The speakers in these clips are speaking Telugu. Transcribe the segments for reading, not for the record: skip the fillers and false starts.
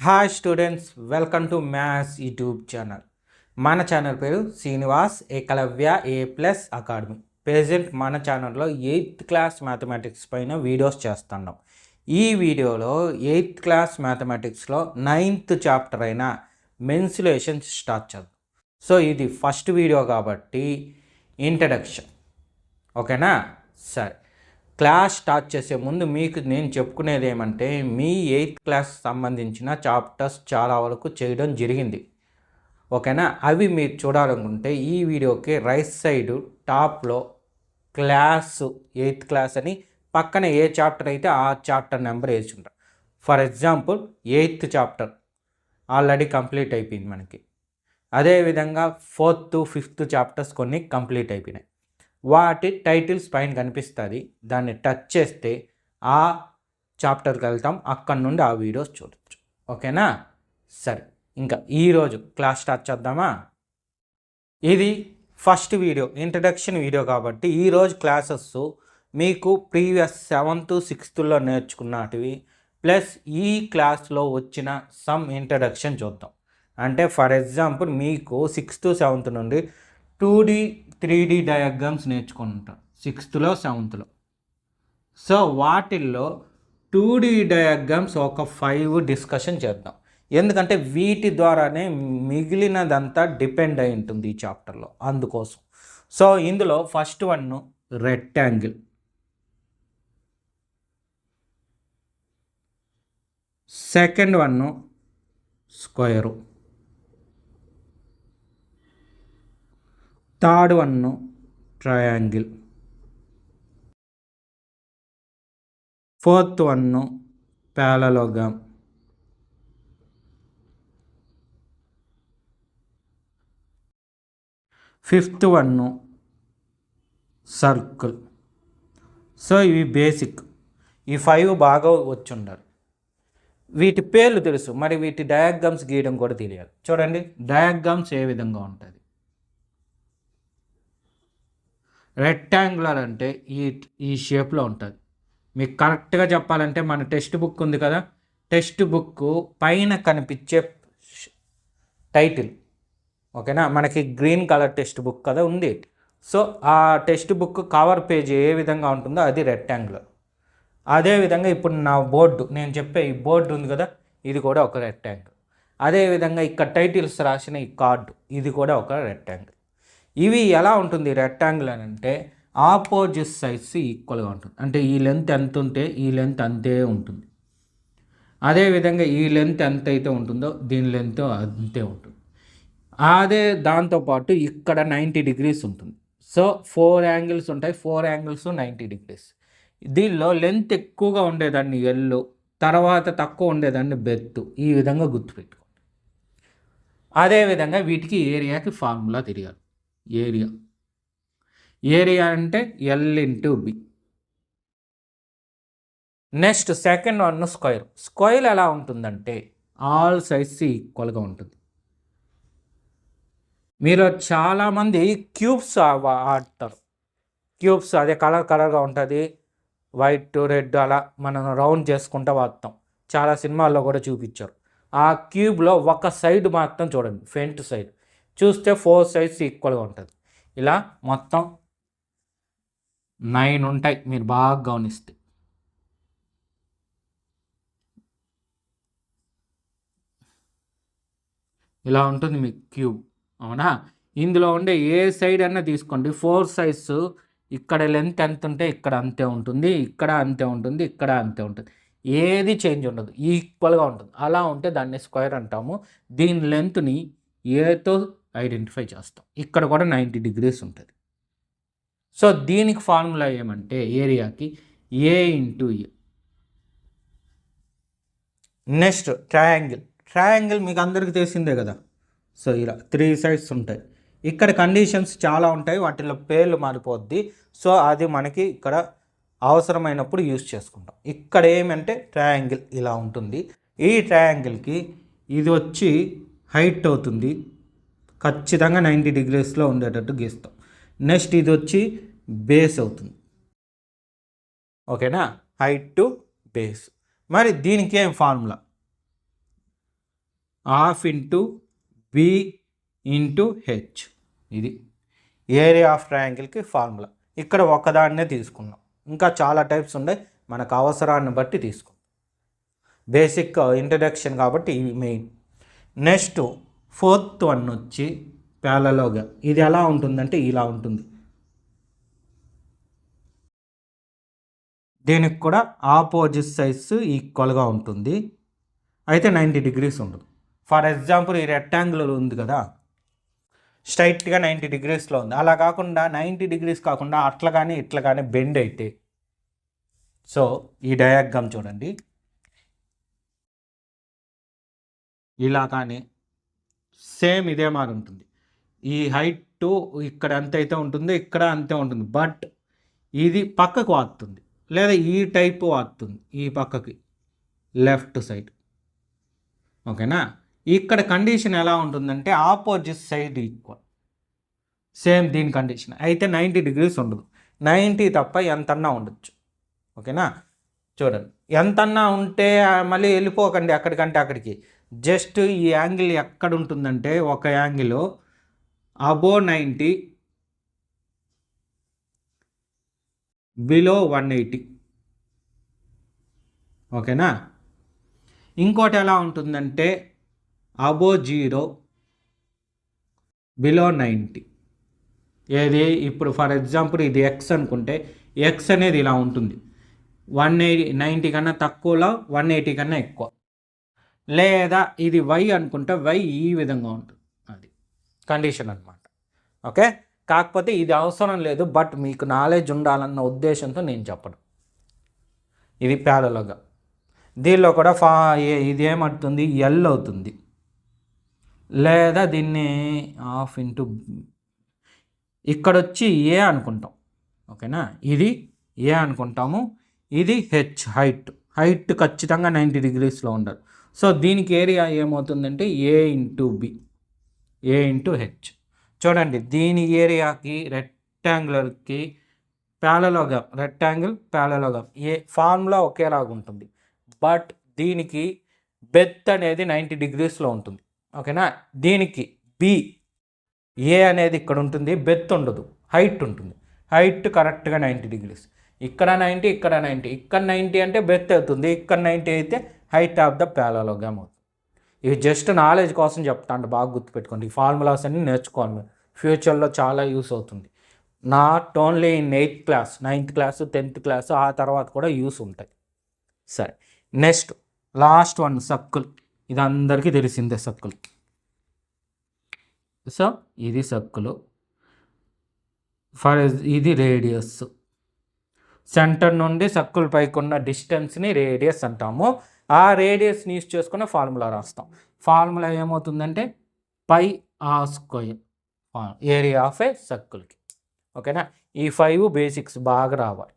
Hi students, welcome to maths YouTube channel. మన ఛానల్ పేరు Srinivas Ekalavya A+ academy. Present మన ఛానల్లో 8th క్లాస్ మ్యాథమెటిక్స్ పైన వీడియోస్ చేస్తున్నాం. ఈ వీడియోలో 8th క్లాస్ మ్యాథమెటిక్స్లో 9th చాప్టర్ అయిన మెన్సులేషన్ స్టార్ట్ చేద్దాం. సో ఇది ఫస్ట్ వీడియో కాబట్టి ఇంట్రడక్షన్, ఓకేనా? సరే, క్లాస్ స్టార్ట్ చేసే ముందు మీకు నేను చెప్పుకునేది ఏమంటే, మీ 8th క్లాస్ సంబంధించిన చాప్టర్స్ చాలా వరకు చేయడం జరిగింది, ఓకేనా? అవి మీరు చూడాలనుకుంటే ఈ వీడియోకి రైట్ సైడ్ టాప్లో క్లాసు 8th క్లాస్ అని పక్కన ఏ చాప్టర్ అయితే ఆ చాప్టర్ నెంబర్ వేసి ఉంటారు. For example 8th chapter already complete అయిపోయింది మనకి. అదేవిధంగా 4th 5th చాప్టర్స్ కొన్ని కంప్లీట్ అయిపోయినాయి. వాటి టైటిల్స్ పైన కనిపిస్తుంది, దాన్ని టచ్ చేస్తే ఆ చాప్టర్కి వెళ్తాం, అక్కడ నుండి ఆ వీడియోస్ చూడొచ్చు, ఓకేనా? సరే, ఇంకా ఈరోజు క్లాస్ స్టార్ట్ చేద్దామా? ఇది ఫస్ట్ వీడియో, ఇంట్రడక్షన్ వీడియో కాబట్టి ఈరోజు క్లాసెస్ మీకు ప్రీవియస్ 7th 6thలో నేర్చుకున్నటివి ప్లస్ ఈ క్లాస్లో వచ్చిన సమ్ ఇంట్రడక్షన్ చూద్దాం. అంటే ఫర్ ఎగ్జాంపుల్ మీకు 6th 7th నుండి 2D 3D డయాగ్రామ్స్ నేర్చుకుంటాం 6thలో 7thలో. సో వాటిల్లో 2D డయాగ్రామ్స్ ఒక 5 డిస్కషన్ చేద్దాం, ఎందుకంటే వీటి ద్వారానే మిగిలినదంతా డిపెండ్ అయి ఉంటుంది ఈ చాప్టర్లో, అందుకోసం. సో ఇందులో first one rectangle, second one square, third one triangle, fourth one parallelogram, fifth one circle. So ఇవి బేసిక్, ఈ 5 బాగా వచ్చి ఉండాలి. వీటి పేర్లు తెలుసు, మరి వీటి డయాగ్రామ్స్ గీయడం కూడా తెలియాలి. చూడండి డయాగ్రామ్స్ ఏ విధంగా ఉంటుంది. రెక్టాంగులర్ అంటే ఈ షేప్లో ఉంటుంది. మీకు కరెక్ట్గా చెప్పాలంటే మన టెక్స్ట్ బుక్ ఉంది కదా, టెక్స్ట్ బుక్ పైన కనిపించే టైటిల్, ఓకేనా? మనకి గ్రీన్ కలర్ టెక్స్ట్ బుక్ కదా ఉంది. సో ఆ టెక్స్ట్ బుక్ కవర్ పేజ్ ఏ విధంగా ఉంటుందో అది రెక్టాంగులర్. అదేవిధంగా ఇప్పుడు నా బోర్డు, నేను చెప్పే ఈ బోర్డు ఉంది కదా, ఇది కూడా ఒక రెక్టాంగిల్. అదేవిధంగా ఇక్కడ టైటిల్స్ రాసిన ఈ కార్డు, ఇది కూడా ఒక రెక్టాంగిల్. ఇవి ఎలా ఉంటుంది రెక్టాంగిల్ అని అంటే, ఆపోజిట్ సైడ్స్ ఈక్వల్గా ఉంటుంది. అంటే ఈ లెంత్ ఎంత ఉంటే ఈ లెంత్ అంతే ఉంటుంది. అదేవిధంగా ఈ లెంత్ ఎంత అయితే ఉంటుందో దీని లెంత్ అంతే ఉంటుంది. అదే దాంతోపాటు ఇక్కడ 90 degrees ఉంటుంది. సో 4 యాంగిల్స్ ఉంటాయి, 4 యాంగిల్స్ 90 degrees. దీనిలో లెంత్ ఎక్కువగా ఉండేదాన్ని ఎల్లు, తర్వాత తక్కువ ఉండేదాన్ని బెత్తు, ఈ విధంగా గుర్తుపెట్టుకోండి. అదేవిధంగా వీటికి ఏరియాకి ఫార్ములా తెలియాలి. ఏరియా అంటే L/B. Next second one square. Square ఎలా ఉంటుందంటే ఆల్ సైడ్స్ ఈక్వల్గా ఉంటుంది. మీరు చాలామంది క్యూబ్స్ ఆడతారు. క్యూబ్స్ అదే కలర్గా ఉంటుంది, వైట్ రెడ్ అలా మనం రౌండ్ చేసుకుంటూ వాడతాం. చాలా సినిమాల్లో కూడా చూపించారు. ఆ క్యూబ్లో ఒక సైడ్ మాత్రం చూడండి, ఫ్రంట్ సైడ్ చూస్తే 4 sides ఈక్వల్గా ఉంటుంది. ఇలా మొత్తం 9 ఉంటాయి, మీరు బాగా గమనిస్తే. ఇలా ఉంటుంది మీ క్యూబ్, అవునా? ఇందులో ఉండే ఏ సైడ్ అన్నా తీసుకోండి, 4 sides ఇక్కడ లెంత్ ఎంత ఉంటే ఇక్కడ అంతే ఉంటుంది, ఇక్కడ అంతే ఉంటుంది, ఇక్కడ అంతే ఉంటుంది. ఏది చేంజ్ ఉండదు, ఈక్వల్గా ఉంటుంది. అలా ఉంటే దాన్ని స్క్వేర్ అంటాము. దీని లెంత్ని ఏతో ఐడెంటిఫై చేస్తాం. ఇక్కడ కూడా 90 degrees ఉంటుంది. సో దీనికి ఫార్ములా ఏమంటే ఏరియాకి A/A. నెక్స్ట్ ట్రయాంగిల్ మీకు అందరికీ తెలిసిందే కదా. సో ఇలా 3 sides ఉంటాయి. ఇక్కడ కండిషన్స్ చాలా ఉంటాయి, వాటిలో పేర్లు మారిపోద్ది. సో అది మనకి ఇక్కడ అవసరమైనప్పుడు యూజ్ చేసుకుంటాం. ఇక్కడ ఏమంటే ట్రయాంగిల్ ఇలా ఉంటుంది. ఈ ట్రయాంగిల్కి ఇది వచ్చి హైట్ అవుతుంది, ఖచ్చితంగా 90 degreesలో ఉండేటట్టు గీస్తాం. నెక్స్ట్ ఇది వచ్చి బేస్ అవుతుంది, ఓకేనా? Height to base. మరి దీనికి ఏం formula? Half into B into H. ఇది ఏరియా ఆఫ్ ట్రయాంగిల్కి ఫార్ములా. ఇక్కడ ఒకదాన్నే తీసుకున్నాం, ఇంకా చాలా టైప్స్ ఉన్నాయి, మనకు అవసరాన్ని బట్టి తీసుకున్నాం. బేసిక్ ఇంట్రడక్షన్ కాబట్టి ఇవి మెయిన్. నెక్స్ట్ ఫోర్త్ వన్ వచ్చి ప్యారలలోగ్రామ్. ఇది ఎలా ఉంటుందంటే ఇలా ఉంటుంది. దీనికి కూడా ఆపోజిట్ సైడ్స్ ఈక్వల్గా ఉంటుంది, అయితే 90 degrees ఉండదు. ఫర్ ఎగ్జాంపుల్ ఈ రెక్టాంగులర్ ఉంది కదా, స్ట్రైట్గా 90 degreesలో ఉంది. అలా కాకుండా 90 degrees కాకుండా అట్లా కానీ ఇట్లా కానీ బెండ్ అయితే, సో ఈ డయాగ్రామ్ చూడండి, ఇలా కానీ సేమ్ ఇదే మారి ఉంటుంది. ఈ హైట్ ఇక్కడ ఎంత అయితే ఉంటుందో ఇక్కడ అంతే ఉంటుంది, బట్ ఇది పక్కకు వాడుతుంది, లేదా ఈ టైపు వాడుతుంది ఈ పక్కకి లెఫ్ట్ సైడ్. ఓకేనా? ఇక్కడ కండిషన్ ఎలా ఉంటుందంటే ఆపోజిట్ సైడ్ ఈక్వల్, సేమ్ దీని కండిషన్ అయితే 90 degrees ఉండదు, 90 తప్ప ఎంతన్నా ఉండొచ్చు. ఓకేనా? చూడండి, ఎంతన్నా ఉంటే మళ్ళీ వెళ్ళిపోకండి అక్కడికంటే అక్కడికి. జస్ట్ ఈ యాంగిల్ ఎక్కడ ఉంటుందంటే ఒక యాంగిల్ అబోవ్ 90 బిలో 180. ఓకేనా? ఇంకోటి ఎలా ఉంటుందంటే అబోవ్ 0 బిలో 90. ఏది ఇప్పుడు ఫర్ ఎగ్జాంపుల్ ఇది ఎక్స్ అనుకుంటే ఎక్స్ అనేది ఇలా ఉంటుంది, 90 కన్నా తక్కువలో 180 కన్నా ఎక్కువ. లేదా ఇది వై అనుకుంటే వై ఈ విధంగా ఉంటుంది, అది కండిషన్ అనమాట. ఓకే, కాకపోతే ఇది అవసరం లేదు, బట్ మీకు నాలెడ్జ్ ఉండాలన్న ఉద్దేశంతో నేను చెప్పడం. ఇది ప్యారలల్గా. దీనిలో కూడా ఇది ఏమవుతుంది, ఎల్ అవుతుంది, లేదా దీన్ని హాఫ్ ఇంటూ ఇక్కడ వచ్చి ఏ అనుకుంటాం. ఓకేనా? ఇది ఏ అనుకుంటాము, ఇది హెచ్ హైట్ ఖచ్చితంగా 90 degreesలో ఉండదు. సో దీనికి ఏరియా ఏమవుతుందంటే ఏ ఇంటూ బి, ఏ ఇంటూ హెచ్. చూడండి, దీని ఏరియాకి రెక్టాంగులర్కి ప్యారలలోగ్రామ్, రెక్టాంగిల్ ప్యారలలోగ్రామ్ ఏ ఫార్ములా ఒకేలాగా ఉంటుంది, బట్ దీనికి బెత్ అనేది 90 degreesలో ఉంటుంది. ఓకేనా? దీనికి బి ఏ అనేది ఇక్కడ ఉంటుంది, బెత్ ఉండదు, హైట్ ఉంటుంది. హైట్ కరెక్ట్గా 90 degrees, ఇక్కడ 90 ఇక్కడ 90, ఇక్కడ 90 అంటే బెత్ అవుతుంది, ఇక్కడ 90 అయితే హైట్ ఆఫ్ ద ప్యారలలోగ్రామ్ అవుతుంది. ఇవి జస్ట్ నాలెడ్జ్ కోసం చెప్తాను, బాగా గుర్తుపెట్టుకోండి. ఈ ఫార్ములాస్ అన్ని నేర్చుకోవాలి, ఫ్యూచర్లో చాలా యూస్ అవుతుంది. Not only in 8th class, 9th class, 10th class, ఆ తర్వాత కూడా యూస్ ఉంటాయి. సరే, నెక్స్ట్ లాస్ట్ వన్ సర్కిల్. ఇది అందరికీ తెలిసిందే సర్కిల్. సో ఇది సర్కిల్, ఇది రేడియస్. సెంటర్ నుండి సర్కిల్ పైకి ఉన్న డిస్టెన్స్ని రేడియస్ అంటాము. ఆ రేడియస్ని యూస్ చేసుకుని ఫార్ములా రాస్తాం. ఫార్ములా ఏమవుతుందంటే పై ఆర్ స్క్వేర్, ఏరియా ఆఫ్ ఏ సర్కిల్కి. ఓకేనా? ఈ 5 బేసిక్స్ బాగా రావాలి.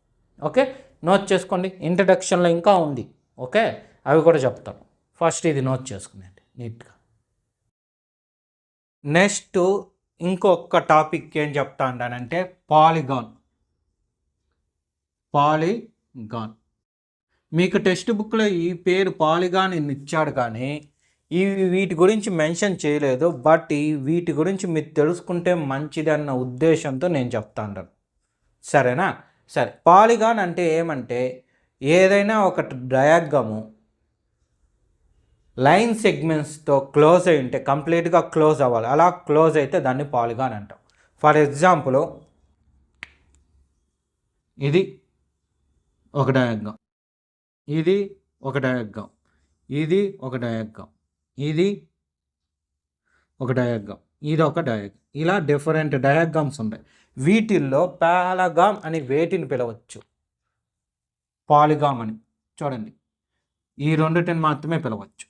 ఓకే, నోట్ చేసుకోండి. ఇంట్రడక్షన్లో ఇంకా ఉంది, ఓకే, అవి కూడా చెప్తాను. ఫస్ట్ ఇది నోట్ చేసుకునేది నీట్గా. నెక్స్ట్ ఇంకొక టాపిక్ ఏం చెప్తా అంటానంటే పాలిగాన్. మీకు టెక్స్ట్ బుక్లో ఈ పేరు పాలిగాన్ ఇచ్చాడు, కానీ వీటి గురించి మెన్షన్ చేయలేదు, బట్ వీటి గురించి మీరు తెలుసుకుంటే మంచిది అన్న ఉద్దేశంతో నేను చెప్తా ఉంటాను. సరేనా? సరే, పాలిగాన్ అంటే ఏమంటే ఏదైనా ఒక డయాగ్రాము లైన్ సెగ్మెంట్స్తో క్లోజ్ అయి ఉంటే, కంప్లీట్గా క్లోజ్ అవ్వాలి, అలా క్లోజ్ అయితే దాన్ని పాలిగాన్ అంటాం. ఫర్ ఎగ్జాంపుల్ ఇది ఒక డయాగ్రామ్, ఇది ఒక డయాగ్రామ్, ఇది ఒక డయాగ్రామ్, ఇది ఒక డయాగ్రామ్, ఇది ఒక డయాగ్రామ్, ఇలా డిఫరెంట్ డయాగ్రామ్స్ ఉంటాయి. వీటిల్లో పాలిగాన్ అని వేటిని పిలవచ్చు, పాలిగాన్ అని. చూడండి, ఈ రెండిటిని మాత్రమే పిలవచ్చు,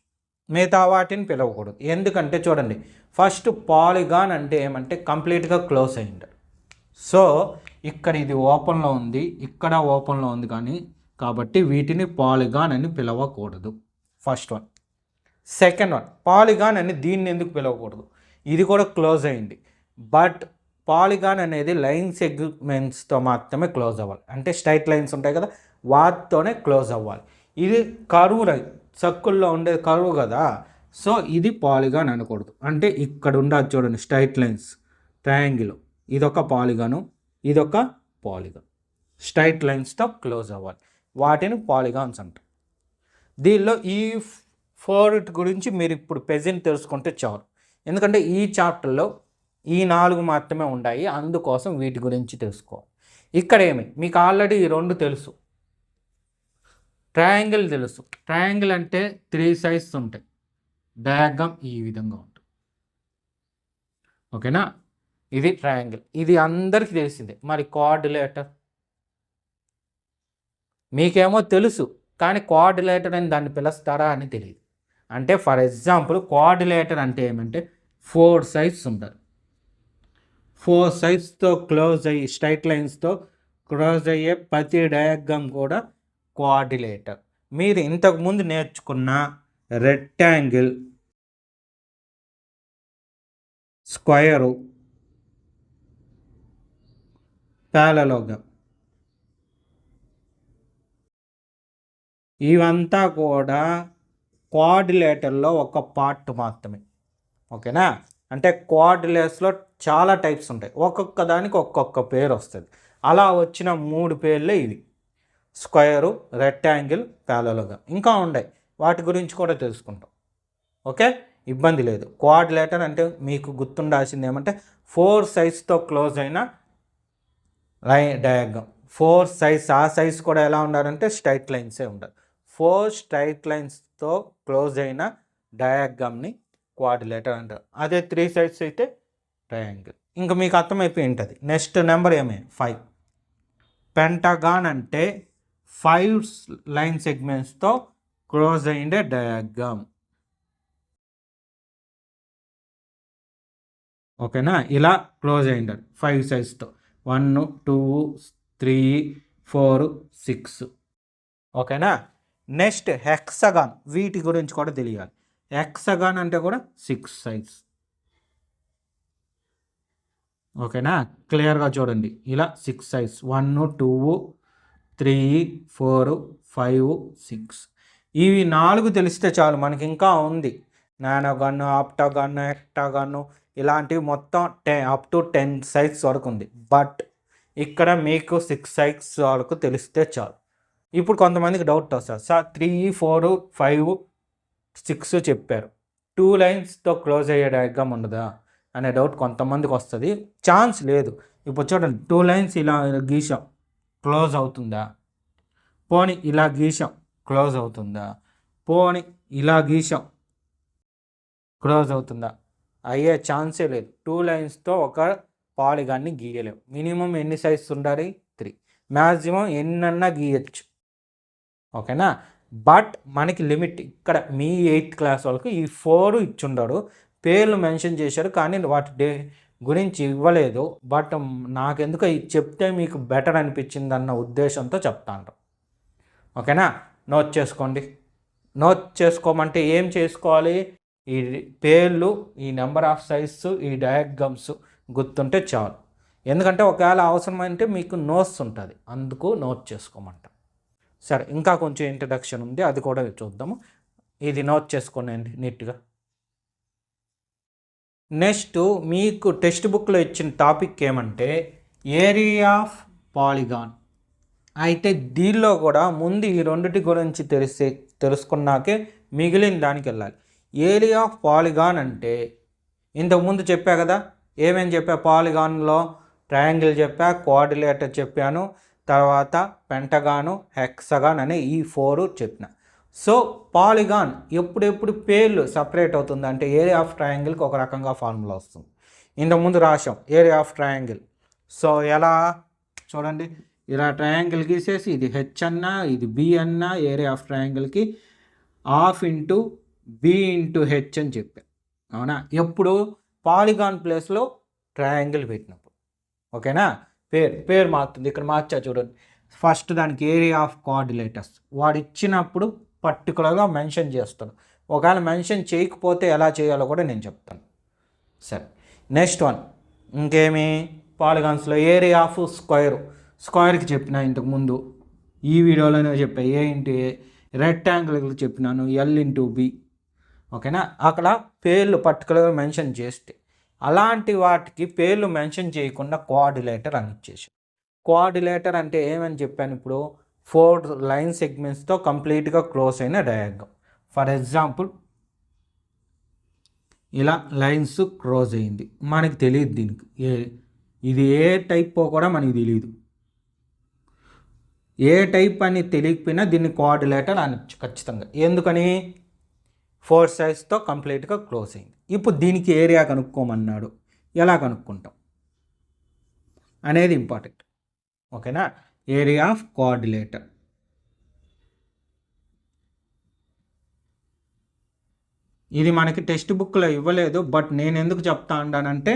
మిగతా వాటిని పిలవకూడదు. ఎందుకంటే చూడండి, ఫస్ట్ పాలిగాన్ అంటే ఏమంటే కంప్లీట్గా క్లోజ్ అయ్యింది. సో ఇక్కడ ఇది ఓపెన్లో ఉంది, ఇక్కడ ఓపెన్లో ఉంది, కానీ కాబట్టి వీటిని పాలిగాన్ అని పిలవకూడదు. First one. Second one, polygon అని దీన్ని ఎందుకు పిలవకూడదు, ఇది కూడా క్లోజ్ అయింది, బట్ పాలిగాన్ అనేది లైన్ సెగ్మెంట్స్తో మాత్రమే క్లోజ్ అవ్వాలి. అంటే స్ట్రైట్ లైన్స్ ఉంటాయి కదా, వాటితోనే క్లోజ్ అవ్వాలి. ఇది కర్వ్ లైన్, సర్కిల్లో ఉండే కర్వ్ కదా, సో ఇది పాలిగాన్ అనకూడదు. అంటే ఇక్కడ ఉండదు చూడండి, స్ట్రైట్ లైన్స్ ట్రయాంగిల్, ఇదొక పాలిగాను, ఇదొక పాలిగాన్. స్ట్రైట్ లైన్స్తో క్లోజ్ అవ్వాలి, వాటిని పాలిగాన్స్ అంటారు. దీనిలో ఈ 4 గురించి మీరు ఇప్పుడు ప్రెజెంట్ తెలుసుకుంటే చాలు, ఎందుకంటే ఈ చాప్టర్లో ఈ 4 మాత్రమే ఉన్నాయి, అందుకోసం వీటి గురించి తెలుసుకోవాలి. ఇక్కడ మీకు ఆల్రెడీ ఈ 2 తెలుసు. ట్రయాంగిల్ తెలుసు. ట్రయాంగిల్ అంటే 3 సైడ్స్ ఉంటాయి, డయాగ్రామ్ ఈ విధంగా ఉంటుంది. ఓకేనా, ఇది ట్రయాంగిల్, ఇది అందరికీ తెలిసిందే. మరి కోఆర్డినేటర్ మీకేమో తెలుసు, కానీ కోఆర్డినేటర్ అని దాన్ని పిలుస్తారా అని తెలియదు. అంటే ఫర్ ఎగ్జాంపుల్ కోఆర్డినేటర్ అంటే ఏమంటే 4 సైడ్స్ ఉంటారు. 4 సైడ్స్తో క్లోజ్ అయ్యి స్ట్రైట్ లైన్స్తో క్లోజ్ అయ్యే ప్రతి డయాగ్రామ్ కూడా కోఆర్డినేటర్. మీరు ఇంతకుముందు నేర్చుకున్న రెక్టాంగిల్, స్క్వేరు, పారలలోగ్రామ్ ఇవంతా కూడా కోఆర్డినేటర్లో ఒక పార్ట్ మాత్రమే. ఓకేనా, అంటే కోఆర్డినేట్స్లో చాలా టైప్స్ ఉంటాయి, ఒక్కొక్క దానికి ఒక్కొక్క పేరు వస్తుంది. అలా వచ్చిన 3 పేర్లే ఇవి, స్క్వేరు, రెక్టాంగిల్, పారలలోగ్రామ్. ఇంకా ఉన్నాయి, వాటి గురించి కూడా తెలుసుకుంటాం. ఓకే, ఇబ్బంది లేదు. కోఆర్డినేటర్ అంటే మీకు గుర్తుండాల్సింది ఏమంటే 4 సైడ్స్తో క్లోజ్ అయిన లైన్ డయాగ్రామ్. 4 సైడ్స్, ఆ సైడ్స్ కూడా ఎలా ఉండాలంటే స్ట్రైట్ లైన్సే ఉండాలి. 4 స్ట్రైట్ లైన్స్తో క్లోజ్ అయిన డయాగ్రామ్ని కోఆర్డినేటర్ అంటారు. అదే 3 సైడ్స్ అయితే ట్రయాంగిల్. ఇంకా మీకు అర్థమైపోయి ఉంటుంది. Next number 5. పెంటగాన్ అంటే 5 లైన్ సెగ్మెంట్స్తో క్లోజ్ అయ్యే డయాగ్రామ్. ఓకేనా, ఇలా క్లోజ్ అయ్యింది 5 సైడ్స్తో, 1 2 3 4 6. ఓకేనా, నెక్స్ట్ హెక్సగాన్, వీటి గురించి కూడా తెలియాలి. హెక్సగాన్ అంటే కూడా 6 సైడ్స్. ఓకేనా, క్లియర్గా చూడండి, ఇలా 6 సైడ్స్, 1 2 3 4 5 6. ఇవి 4 తెలిస్తే చాలు, మనకి ఇంకా ఉంది. నానోగాను, ఆప్టాగాను, హెక్టాగాను ఇలాంటివి మొత్తం అప్ టు 10 సైడ్స్ వరకు ఉంది. బట్ ఇక్కడ మీకు 6 సైడ్స్ వరకు తెలిస్తే చాలు. ఇప్పుడు కొంతమందికి డౌట్ వస్తుంది, సార్ 3 4 5 6 చెప్పారు, 2 లైన్స్తో క్లోజ్ అయ్యే డయాగ్రామ్ ఉండదా అనే డౌట్ కొంతమందికి వస్తుంది. ఛాన్స్ లేదు. ఇప్పుడు చూడండి, 2 లైన్స్ ఇలా గీసాం, క్లోజ్ అవుతుందా? పోనీ ఇలా గీసాం, క్లోజ్ అవుతుందా? పోనీ ఇలా గీసాం, క్లోజ్ అవుతుందా? అయ్యే ఛాన్సే లేదు. 2 లైన్స్తో ఒక పాలిగాన్ని గీయలేము. మినిమం ఎన్ని సైజెస్ ఉండాలి? 3. మ్యాక్సిమం ఎన్నన్నా గీయచ్చు. ఓకేనా, బట్ మనకి లిమిట్ ఇక్కడ మీ 8th క్లాస్ వాళ్ళకి ఈ 4 ఇచ్చుండాడు, పేర్లు మెన్షన్ చేశారు, కానీ వాటి గురించి ఇవ్వలేదు. బట్ నాకెందుకు చెప్తే మీకు బెటర్ అనిపించింది అన్న ఉద్దేశంతో చెప్తాను. ఓకేనా, నోట్ చేసుకోండి. నోట్ చేసుకోమంటే ఏం చేసుకోవాలి? ఈ పేర్లు, ఈ నెంబర్ ఆఫ్ సైజెస్, ఈ డయాగ్రామ్స్ గుర్తుంటే చాలు. ఎందుకంటే ఒకవేళ అవసరమైతే మీకు నోట్స్ ఉంటుంది, అందుకు నోట్ చేసుకోమంట. సరే, ఇంకా కొంచెం ఇంట్రడక్షన్ ఉంది, అది కూడా చూద్దాము. ఇది నోట్ చేసుకోండి నీట్గా. నెక్స్ట్ మీకు టెక్స్ట్ బుక్లో ఇచ్చిన టాపిక్ ఏమంటే ఏరియా ఆఫ్ పాలిగాన్. అయితే దీనిలో కూడా ముందు ఈ 2 గురించి తెలుసుకున్నాకే మిగిలిన దానికి వెళ్ళాలి. ఏరియా ఆఫ్ పాలిగాన్ అంటే ఇంతకుముందు చెప్పా కదా, ఏమేమి చెప్పా? పాలిగాన్లో ట్రయాంగిల్ చెప్పా, కోఆర్డినేటర్ చెప్పాను, తర్వాత పెంటగాను, హెక్సగాన్ అనే ఈ 4 చెప్పిన. సో పాలిగాన్ ఎప్పుడెప్పుడు పేర్లు సపరేట్ అవుతుంది అంటే ఏరియా ఆఫ్ ట్రయాంగిల్కి ఒక రకంగా ఫార్ములా వస్తుంది. ఇంతకుముందు రాసాం ఏరియా ఆఫ్ ట్రయాంగిల్. సో ఎలా చూడండి, ఇలా ట్రయాంగిల్ గీసేసి ఇది హెచ్ అన్నా ఇది బి అన్నా ఏరియా ఆఫ్ ట్రయాంగిల్కి half into B into H అని చెప్పాను. అవునా, ఎప్పుడు పాలిగాన్ ప్లేస్లో ట్రయాంగిల్ పెట్టినప్పుడు. ఓకేనా, పేరు మారుతుంది. ఇక్కడ మార్చా చూడండి, ఫస్ట్ దానికి ఏరియా ఆఫ్ కోఆర్డినేటర్స్ వాడు ఇచ్చినప్పుడు పర్టికులర్గా మెన్షన్ చేస్తాను. ఒకవేళ మెన్షన్ చేయకపోతే ఎలా చేయాలో కూడా నేను చెప్తాను. సరే, నెక్స్ట్ వన్ ఇంకేమి పాలిగాన్స్లో ఏరియా ఆఫ్ స్క్వేర్కి చెప్పిన ఇంతకుముందు ఈ వీడియోలోనే చెప్పా. ఏ ఇంటూ ఏ. రెక్టాంగిల్కి చెప్పినాను ఎల్ ఇంటూ బి. ఓకేనా, అక్కడ పేర్లు పర్టికులర్గా మెన్షన్ చేస్తే. అలాంటి వాటికి పేర్లు మెన్షన్ చేయకుండా కోఆర్డినేటర్ అని ఇచ్చేసి. కోఆర్డినేటర్ అంటే ఏమని చెప్పాను ఇప్పుడు, 4 లైన్ సెగ్మెంట్స్తో కంప్లీట్గా క్లోజ్ అయిన డయాగ్రామ్. ఫర్ ఎగ్జాంపుల్ ఇలా లైన్స్ క్లోజ్ అయింది, మనకి తెలియదు దీనికి ఇది ఏ టైప్ కూడా మనకి తెలియదు. ఏ టైప్ అని తెలియకపోయినా దీన్ని కోఆర్డినేటర్ అనొచ్చు ఖచ్చితంగా. ఎందుకని 4 సైడ్స్తో కంప్లీట్గా క్లోజ్ అయింది. ఇప్పుడు దీనికి ఏరియా కనుక్కోమన్నాడు, ఎలా కనుక్కుంటాం అనేది ఇంపార్టెంట్. ఓకేనా, ఏరియా ఆఫ్ కోఆర్డినేటర్. ఇది మనకి టెక్స్ట్ బుక్లో ఇవ్వలేదు, బట్ నేను ఎందుకు చెప్తా ఉంటానంటే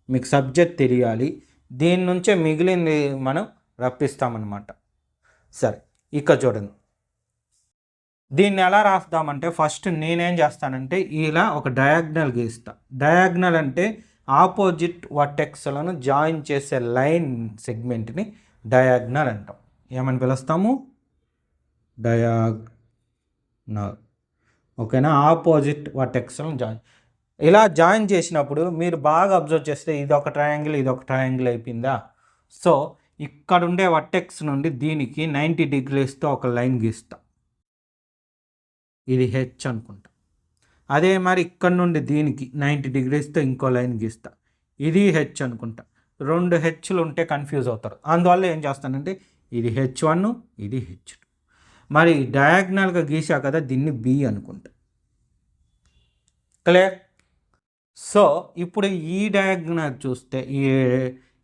మీకు సబ్జెక్ట్ తెలియాలి, దీని నుంచే మిగిలింది మనం రప్పిస్తామన్నమాట. సరే, ఇక్కడ చూడండి, దీన్ని ఎలా రాస్తామంటే ఫస్ట్ నేనేం చేస్తానంటే ఇలా ఒక డయాగ్నల్ గీస్తా. డయాగ్నల్ అంటే ఆపోజిట్ వర్టెక్స్లను జాయిన్ చేసే లైన్ సెగ్మెంట్ని డయాగ్నల్ అంటాం. ఏమని పిలుస్తాము, డయాగ్నల్. ఓకేనా, ఆపోజిట్ వర్టెక్స్లను జాయిన్. ఇలా జాయిన్ చేసినప్పుడు మీరు బాగా అబ్జర్వ్ చేస్తే ఇది ఒక ట్రయాంగిల్, ఇది ఒక ట్రయాంగిల్ అయిపోయిందా. సో ఇక్కడ ఉండే వర్టెక్స్ నుండి దీనికి 90 డిగ్రీస్తో ఒక లైన్ గీస్తా, ఇది హెచ్ అనుకుంటా. అదే మరి ఇక్కడ నుండి దీనికి 90 డిగ్రీస్తో ఇంకో లైన్ గీస్తా, ఇది హెచ్ అనుకుంటా. 2 హెచ్లు ఉంటే కన్ఫ్యూజ్ అవుతారు, అందువల్ల ఏం చేస్తానంటే ఇది H1, ఇది H2. మరి డయాగ్నల్గా గీసా కదా, దీన్ని బి అనుకుంటా. క్లియర్. సో ఇప్పుడు ఈ డయాగ్నల్ చూస్తే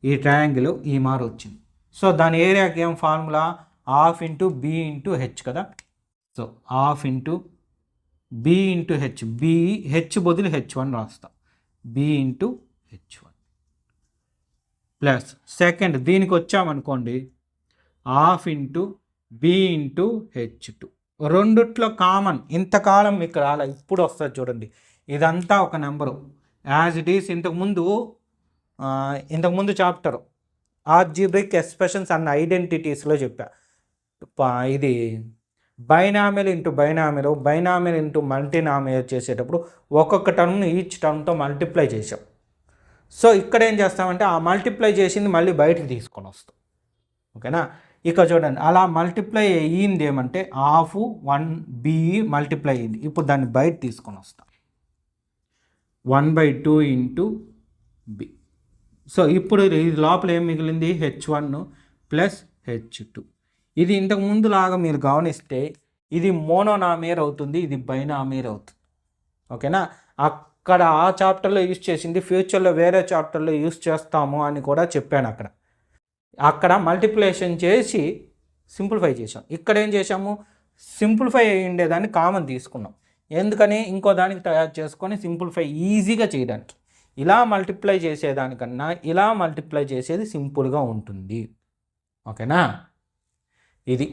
ఈ ట్రయాంగిల్ ఈ మారు వచ్చింది. సో దాని ఏరియాకి ఏం formula, half into B into H కదా. So half into B into H, B H బదులు H1 రాస్తాం, B into H1 plus second దీనికి వచ్చామనుకోండి half into B into H2. రెండిట్లో కామన్, ఇంతకాలం మీకు రాలే, ఇప్పుడు వస్తుంది చూడండి. ఇదంతా ఒక నెంబరు యాజ్ ఇట్ ఈస్. ఇంతకుముందు చాప్టర్ ఆల్జీబ్రిక్ ఎక్స్ప్రెషన్స్ అండ్ ఐడెంటిటీస్లో చెప్పా. ఇది binomial into binomial into multinomial చేసేటప్పుడు ఒక్కొక్క టర్మ్ని ఈచ్ టర్మ్తో మల్టిప్లై చేసాం. సో ఇక్కడ ఏం చేస్తామంటే ఆ మల్టిప్లై చేసింది మళ్ళీ బయటకు తీసుకొని వస్తాం. ఓకేనా, ఇక చూడండి అలా మల్టిప్లై అయ్యింది ఏమంటే హాఫ్ 1b మల్టిప్లై అయ్యింది. ఇప్పుడు దాన్ని బయట తీసుకొని వస్తాం, 1/2 ఇంటూ బి. సో ఇప్పుడు ఇది లోపల ఏం మిగిలింది, H1 ప్లస్ H2. ఇది ఇంతకుముందు లాగా మీరు గమనిస్తే ఇది మోనోనామియర్ అవుతుంది, ఇది బైనామియర్ అవుతుంది. ఓకేనా, అక్కడ ఆ చాప్టర్లో యూజ్ చేసింది ఫ్యూచర్లో వేరే చాప్టర్లో యూజ్ చేస్తాము అని కూడా చెప్పాను. అక్కడ మల్టిప్లికేషన్ చేసి సింప్లిఫై చేసాం. ఇక్కడ ఏం చేసాము, సింప్లిఫై అయ్యి ఉండేదాన్ని కామన్ తీసుకున్నాం. ఎందుకని, ఇంకో దానికి తయారు చేసుకొని సింప్లిఫై ఈజీగా చేయడానికి. ఇలా మల్టిప్లై చేసేదానికన్నా ఇలా మల్టిప్లై చేసేది సింపుల్గా ఉంటుంది. ఓకేనా, ఇది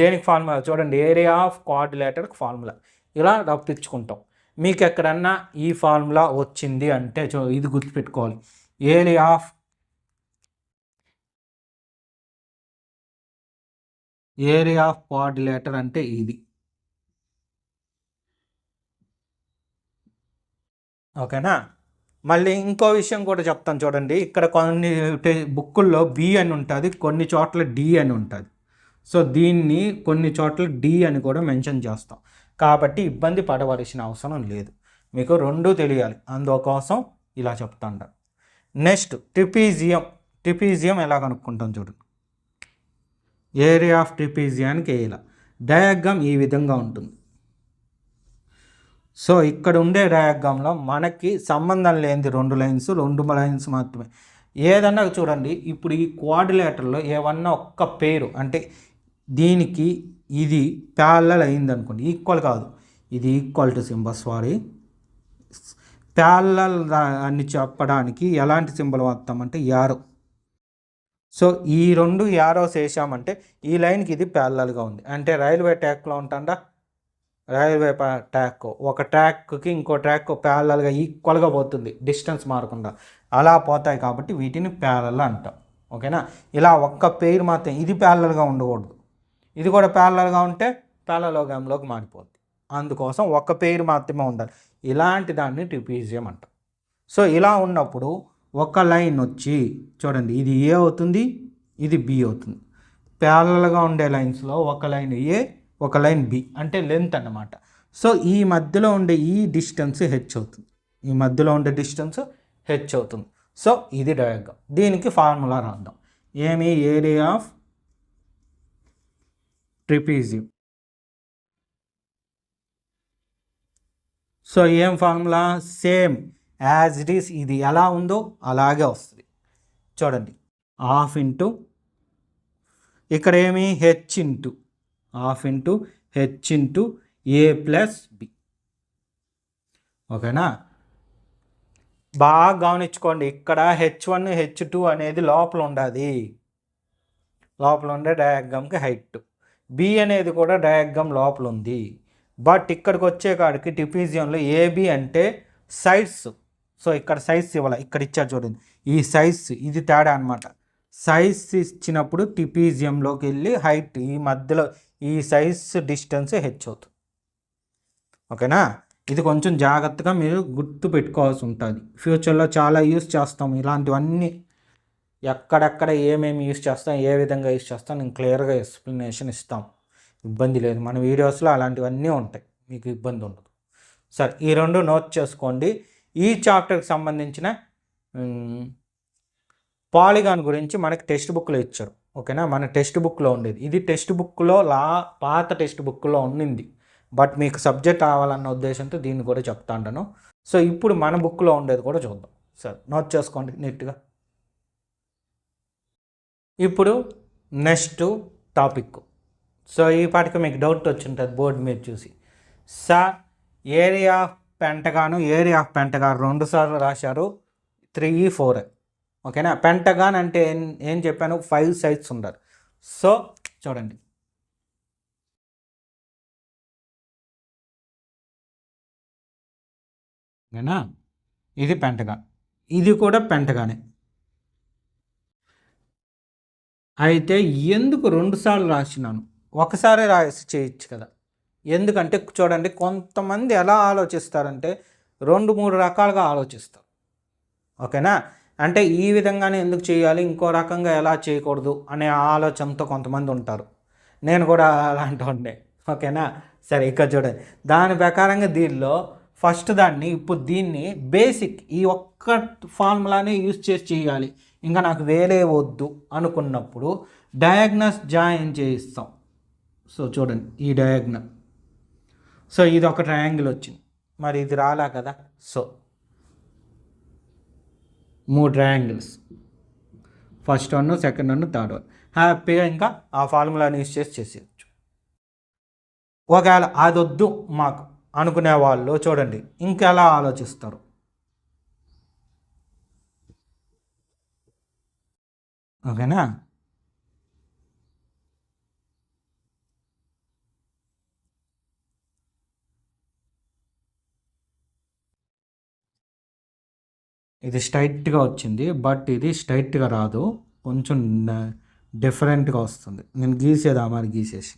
దేనికి ఫార్ములా చూడండి, ఏరియా ఆఫ్ కోఆర్డినేటర్కి ఫార్ములా ఇలా రప్పించుకుంటాం. మీకు ఎక్కడన్నా ఈ ఫార్ములా వచ్చింది అంటే ఇది గుర్తుపెట్టుకోవాలి, ఏరియా ఆఫ్ కోఆర్డినేటర్ అంటే ఇది. ఓకేనా, మళ్ళీ ఇంకో విషయం కూడా చెప్తాను చూడండి. ఇక్కడ కొన్ని బుక్కుల్లో బి అని ఉంటుంది, కొన్ని చోట్ల డి అని ఉంటుంది. సో దీన్ని కొన్ని చోట్ల డి అని కూడా మెన్షన్ చేస్తాం. కాబట్టి ఇబ్బంది పడవలసిన అవసరం లేదు, మీకు రెండూ తెలియాలి, అందుకోసం ఇలా చెప్తాను. నెక్స్ట్ ట్రిపీజియం ఎలా కనుక్కుంటాం చూడండి. ఏరియా ఆఫ్ ట్రిపీజియానికి ఇలా డయాగ్రామ్ ఈ విధంగా ఉంటుంది. సో ఇక్కడ ఉండే డయాగ్రామ్లో మనకి సంబంధం లేనిది 2 లైన్స్ మాత్రమే. ఏదన్నా చూడండి, ఇప్పుడు ఈ కోఆర్డినేటర్లో ఏమన్నా ఒక్క పేరు అంటే దీనికి ఇది ప్యారలల్ అయింది అనుకోండి, ఈక్వల్ కాదు, ఇది ఈక్వాలిటీ సింబల్, ప్యారలల్ అని చెప్పడానికి ఎలాంటి సింబల్ వాడతామంటే యారో. సో ఈ 2 యారోస్ వేసామంటే ఈ లైన్కి ఇది ప్యారలల్గా ఉంది. అంటే రైల్వే ట్రాక్లో ఉంటుందా, రైల్వే ట్రాక్ ఒక ట్రాక్కి ఇంకో ట్రాక్ ప్యారలల్గా ఈక్వల్గా పోతుంది, డిస్టెన్స్ మారకుండా అలా పోతాయి, కాబట్టి వీటిని ప్యారలల్ అంటాం. ఓకేనా, ఇలా ఒక్క పేరు మాత్రం, ఇది ప్యారలల్గా ఉండకూడదు, ఇది కూడా ప్యారలల్గా ఉంటే ప్యారలలోగ్రామ్లోకి మారిపోద్ది. అందుకోసం ఒక పేరు మాత్రమే ఉండాలి. ఇలాంటి దాన్ని ట్రిపీజియం అంటాం. సో ఇలా ఉన్నప్పుడు ఒక లైన్ వచ్చి చూడండి, ఇది ఏ అవుతుంది, ఇది బి అవుతుంది. ప్యారలల్గా ఉండే లైన్స్లో ఒక లైన్ ఏ, ఒక లైన్ బి అంటే లెంత్ అన్నమాట. సో ఈ మధ్యలో ఉండే ఈ డిస్టెన్స్ హెచ్ అవుతుంది. ఈ మధ్యలో ఉండే డిస్టెన్స్ హెచ్ అవుతుంది. సో ఇది డయాగ్రామ్. దీనికి ఫార్ములా రాద్దాం. ఏమి? Area of trapezium. సో ఏం formula? Same as it is, ఇది ఎలా ఉందో అలాగే వస్తుంది. చూడండి, హాఫ్ ఇంటూ ఇక్కడ ఏమి H into half into H into A plus B. ఓకేనా? బాగా గమనించుకోండి, ఇక్కడ H1 H2 అనేది లోపల ఉండాలి. లోపల ఉండే డయాగ్రామ్కి హైట్. బి అనేది కూడా డయాగ్రామ్ లోపల ఉంది. బట్ ఇక్కడికి వచ్చే కాడికి ట్రిపీజియంలో ఏబి అంటే సైడ్స్. సో ఇక్కడ సైడ్స్ ఇవ్వాలి, ఇక్కడ ఇచ్చారు చూడండి, ఈ సైడ్స్, ఇది తేడా అనమాట. సైడ్స్ ఇచ్చినప్పుడు ట్రిపీజియంలోకి వెళ్ళి హైట్ ఈ మధ్యలో ఈ సైడ్స్ డిస్టెన్స్ హెచ్ అవుతుంది. ఓకేనా? ఇది కొంచెం జాగ్రత్తగా మీరు గుర్తు పెట్టుకోవాల్సి ఉంటుంది. ఫ్యూచర్లో చాలా యూస్ చేస్తాం ఇలాంటివన్నీ. ఎక్కడెక్కడ ఏమేమి యూస్ చేస్తాం, ఏ విధంగా యూస్ చేస్తాం, నేను క్లియర్గా ఎక్స్ప్లెనేషన్ ఇస్తాం. ఇబ్బంది లేదు, మన వీడియోస్లో అలాంటివన్నీ ఉంటాయి, మీకు ఇబ్బంది ఉండదు. సరే, ఈ రెండు నోట్ చేసుకోండి. ఈ చాప్టర్కి సంబంధించిన పాలిగాన్ గురించి మనకి టెక్స్ట్ బుక్లో ఇచ్చారు. ఓకేనా? మన టెక్స్ట్ బుక్లో ఉండేది ఇది. టెక్స్ట్ బుక్లో పాత టెక్స్ట్ బుక్లో ఉండింది. బట్ మీకు సబ్జెక్ట్ రావాలన్న ఉద్దేశంతో దీన్ని కూడా చెప్తాను. సో ఇప్పుడు మన బుక్లో ఉండేది కూడా చూద్దాం. సరే, నోట్ చేసుకోండి నీట్గా. ఇప్పుడు నెక్స్ట్ టాపిక్. సో ఈ పాటికి మీకు డౌట్ వచ్చింటుంది బోర్డు మీద చూసి. Area of pentagon, area of pentagon 2 సార్లు రాశారు, 3, 4. ఓకేనా? పెంటగాన్ అంటే ఏం చెప్పాను? 5 సైడ్స్ ఉండాలి. సో చూడండి, ఓకేనా? ఇది పెంటగాన్, ఇది కూడా పెంటగానే. అయితే ఎందుకు 2 సార్లు రాసినాను? ఒకసారి రాసి చేయొచ్చు కదా. ఎందుకంటే చూడండి, కొంతమంది ఎలా ఆలోచిస్తారంటే 2-3 రకాలుగా ఆలోచిస్తారు. ఓకేనా? అంటే ఈ విధంగానే ఎందుకు చేయాలి, ఇంకో రకంగా ఎలా చేయకూడదు అనే ఆలోచనతో కొంతమంది ఉంటారు. నేను కూడా అలాంటి ఉండే. ఓకేనా? సరే, ఇక్కడ చూడండి, దాని ప్రకారంగా దీనిలో ఫస్ట్ దాన్ని, ఇప్పుడు దీన్ని బేసిక్ ఈ ఒక్క ఫార్ములానే యూజ్ చేసి చేయాలి, ఇంకా నాకు వేరే వద్దు అనుకున్నప్పుడు డయాగ్నల్స్ జాయిన్ చేయిస్తాం. సో చూడండి, ఈ డయాగ్నల్. సో ఇది ఒక ట్రయాంగిల్ వచ్చింది, మరి ఇది రాలా కదా. So 3 triangles, first 1, second 1, third 1. హ్యాపీగా ఇంకా ఆ ఫార్ములాని యూజ్ చేసి చేసేయచ్చు. ఒకవేళ అది వద్దు మాకు అనుకునే వాళ్ళు చూడండి ఇంకెలా ఆలోచిస్తారు. ఓకేనా? ఇది స్ట్రైట్గా వచ్చింది, బట్ ఇది స్ట్రైట్గా రాదు, కొంచెం డిఫరెంట్గా వస్తుంది. నేను గీసేది మరి గీసేసి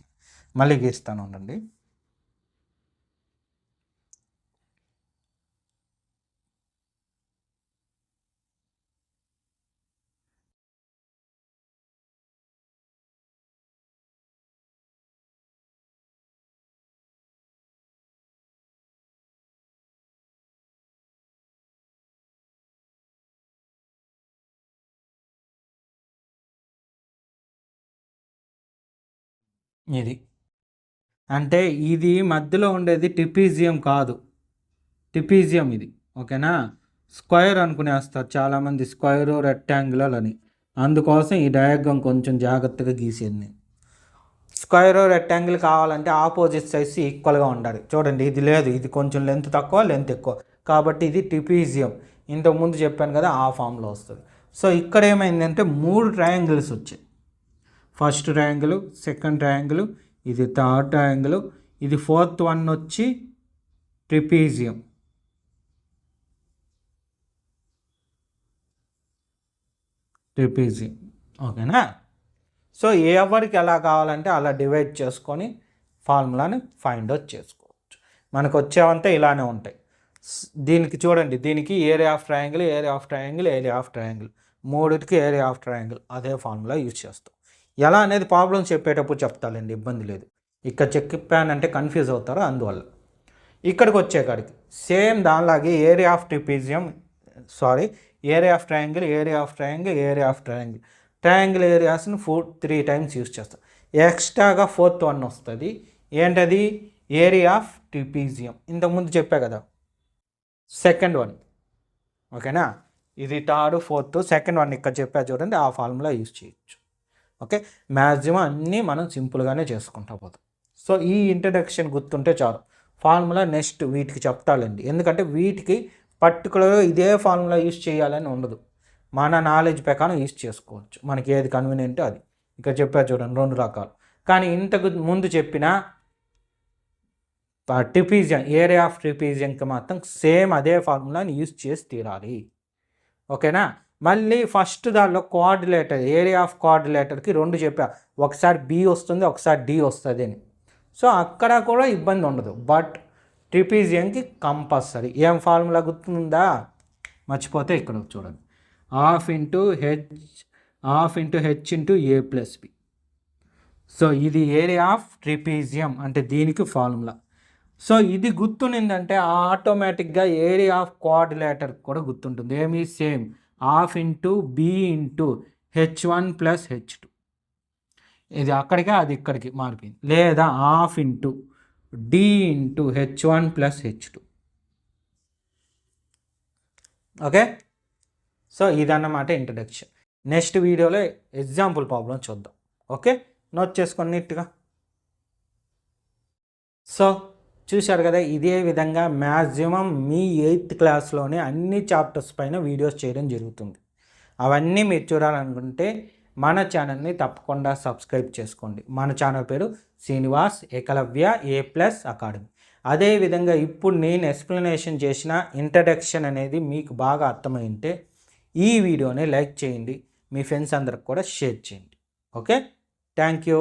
మళ్ళీ గీస్తాను, ఉండండి. ఇది అంటే ఇది మధ్యలో ఉండేది ట్రిపీజియం కాదు, ట్రిపీజియం ఇది. ఓకేనా? స్క్వేర్ అనుకునేస్తారు చాలామంది, స్క్వేర్ రెక్టాంగులర్ అని. అందుకోసం ఈ డయాగ్రామ్ కొంచెం జాగ్రత్తగా గీసేది నేను. స్క్వేర్ రెక్టాంగిల్ కావాలంటే ఆపోజిట్ సైడ్స్ ఈక్వల్గా ఉండాలి. చూడండి, ఇది లేదు, ఇది కొంచెం లెంత్ తక్కువ, లెంత్ ఎక్కువ, కాబట్టి ఇది ట్రిపీజియం. ఇంతకుముందు చెప్పాను కదా, ఆ ఫామ్లో వస్తుంది. సో ఇక్కడ ఏమైందంటే 3 ట్రయాంగిల్స్ వచ్చాయి. ఫస్ట్ ట్రయాంగిల్, సెకండ్ ట్రయాంగిల్, ఇది థర్డ్ ట్రయాంగిల్, ఇది 4th వన్ వచ్చి ట్రిపీజియం. ట్రిపీజియం. ఓకేనా? సో ఎవరికి ఎలా కావాలంటే అలా డివైడ్ చేసుకొని ఫార్ములాని ఫైండ్ అవుట్ చేసుకోవచ్చు. మనకు వచ్చేవంతా ఇలానే ఉంటాయి. దీనికి చూడండి, దీనికి area of triangle, area of triangle, area of triangle, మూడిటికి ఏరియా ఆఫ్ ట్రయాంగిల్ అదే ఫార్ములా యూజ్ చేస్తాం. ఎలా అనేది ప్రాబ్లమ్ చెప్పేటప్పుడు చెప్తాలండి, ఇబ్బంది లేదు. ఇక్కడ చెప్పానంటే కన్ఫ్యూజ్ అవుతారు, అందువల్ల. ఇక్కడికి వచ్చేకాడికి సేమ్ దానిలాగే area of trapezium area of triangle, area of triangle, area of triangle, triangle ఏరియాస్ని 3 టైమ్స్ యూజ్ చేస్తాం. ఎక్స్ట్రాగా 4th వన్ వస్తుంది. ఏంటది? Area of trapezium. ఇంతకుముందు చెప్పా కదా, సెకండ్ వన్. ఓకేనా? ఇది 3rd, 4th, సెకండ్ వన్ ఇక్కడ చెప్పా చూడండి, ఆ ఫార్ములా యూజ్ చేయొచ్చు. ఓకే, మ్యాక్సిమం అన్నీ మనం సింపుల్గానే చేసుకుంటా పోతాం. సో ఈ ఇంట్రడక్షన్ గుర్తుంటే చాలు. ఫార్ములా నెక్స్ట్ వీటికి చెప్తాలండి, ఎందుకంటే వీటికి పర్టికులర్గా ఇదే ఫార్ములా యూజ్ చేయాలని ఉండదు. మన నాలెడ్జ్ ప్రకారం యూజ్ చేసుకోవచ్చు, మనకి ఏది కన్వీనియంట్ అది. ఇక్కడ చెప్పా చూడండి 2 రకాలు. కానీ ఇంతకు ముందు చెప్పిన ట్రిపీజియం, ఏరియా ఆఫ్ ట్రిపీజియంకి మాత్రం సేమ్ అదే ఫార్ములాని యూజ్ చేసి తీరాలి. ఓకేనా? మళ్ళీ ఫస్ట్ దానిలో కోఆర్డినేటర్, ఏరియా ఆఫ్ కోఆర్డినేటర్కి 2 చెప్పా, ఒకసారి బి వస్తుంది, ఒకసారి డి వస్తుంది అని. సో అక్కడ కూడా ఇబ్బంది ఉండదు. బట్ ట్రిపీజియంకి కంపల్సరీ ఏం ఫార్ములా గుర్తుందా? మర్చిపోతే ఇక్కడ చూడండి, half into H into A plus B. So ఇది ఏరియా ఆఫ్ ట్రిపీజియం అంటే దీనికి ఫార్ములా. సో ఇది గుర్తునిందంటే ఆటోమేటిక్గా ఏరియా ఆఫ్ కోఆర్డినేటర్ కూడా గుర్తుంటుంది. ఏమి? Same half into B into H1 plus H2. ఇది అక్కడికి అది ఇక్కడికి మారిపోయింది. లేదా half into D into H1 plus H2. Okay, so ఇదన్నమాట ఇంట్రడక్షన్. నెక్స్ట్ వీడియోలో ఎగ్జాంపుల్ ప్రాబ్లం చూద్దాం. ఓకే, నోట్ చేసుకోండి నీట్గా. సో చూశారు కదా, ఇదే విధంగా మ్యాక్సిమం మీ 8th క్లాస్లోనే అన్ని చాప్టర్స్ పైన వీడియోస్ చేయడం జరుగుతుంది. అవన్నీ మీరు చూడాలనుకుంటే మన ఛానల్ని తప్పకుండా సబ్స్క్రైబ్ చేసుకోండి. మన ఛానల్ పేరు శ్రీనివాస్ ఏకలవ్య A+ అకాడమీ. అదేవిధంగా ఇప్పుడు నేను ఎక్స్ప్లెనేషన్ చేసిన ఇంట్రడక్షన్ అనేది మీకు బాగా అర్థమైంటే ఈ వీడియోని లైక్ చేయండి, మీ ఫ్రెండ్స్ అందరికి కూడా షేర్ చేయండి. Okay, thank you.